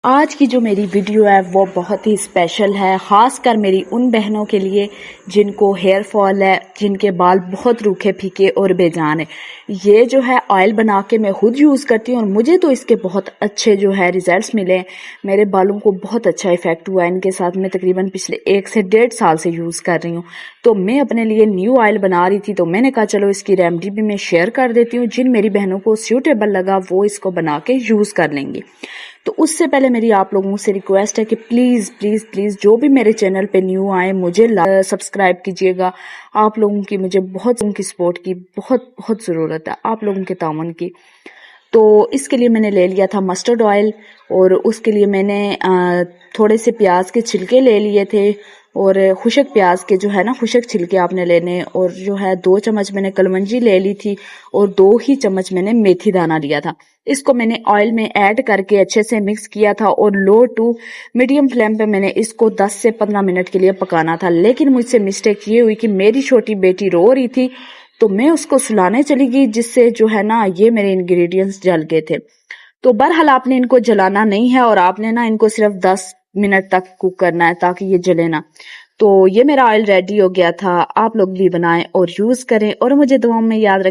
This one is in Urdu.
آج کی جو میری ویڈیو ہے وہ بہت ہی اسپیشل ہے، خاص کر میری ان بہنوں کے لیے جن کو ہیئر فال ہے، جن کے بال بہت روکھے پھیکے اور بے جان ہے۔ یہ جو ہے آئل بنا کے میں خود یوز کرتی ہوں اور مجھے تو اس کے بہت اچھے جو ہے ریزلٹس ملے ہیں۔ میرے بالوں کو بہت اچھا ایفیکٹ ہوا ہے ان کے ساتھ۔ میں تقریباً پچھلے 1 سے 1.5 سال سے یوز کر رہی ہوں، تو میں اپنے لیے نیو آئل بنا رہی تھی، تو میں نے کہا چلو اس کی ریمیڈی بھی میں شیئر کر دیتی ہوں۔ جن میری بہنوں کو سیوٹیبل لگا وہ اس کو بنا کے یوز کر لیں گی۔ تو اس سے پہلے میری آپ لوگوں سے ریکویسٹ ہے کہ پلیز پلیز پلیز جو بھی میرے چینل پہ نیو آئے مجھے سبسکرائب کیجیے گا۔ آپ لوگوں کی مجھے بہت ان کی سپورٹ کی بہت ضرورت ہے، آپ لوگوں کے تعاون کی۔ تو اس کے لیے میں نے لے لیا تھا مسٹرڈ آئل، اور اس کے لیے میں نے تھوڑے سے پیاز کے چھلکے لے لیے تھے، اور خشک پیاز کے جو ہے نا خشک چھلکے آپ نے لینے، اور جو ہے 2 چمچ میں نے کلونجی لے لی تھی، اور 2 ہی چمچ میں نے میتھی دانہ لیا تھا۔ اس کو میں نے آئل میں ایڈ کر کے اچھے سے مکس کیا تھا، اور لو ٹو میڈیم فلیم پہ میں نے اس کو 10 سے 15 منٹ کے لیے پکانا تھا۔ لیکن مجھ سے مسٹیک یہ ہوئی کہ میری چھوٹی بیٹی رو رہی تھی، تو میں اس کو سلانے چلی گئی، جس سے جو ہے نا یہ میرے انگریڈینٹس جل گئے تھے۔ تو بہرحال آپ نے ان کو جلانا نہیں ہے، اور آپ نے نا ان کو صرف 10 منٹ تک کوک کرنا ہے تاکہ یہ جلے نا۔ تو یہ میرا آئل ریڈی ہو گیا تھا، آپ لوگ بھی بنائیں اور یوز کریں، اور مجھے دعاؤں میں یاد رکھیں۔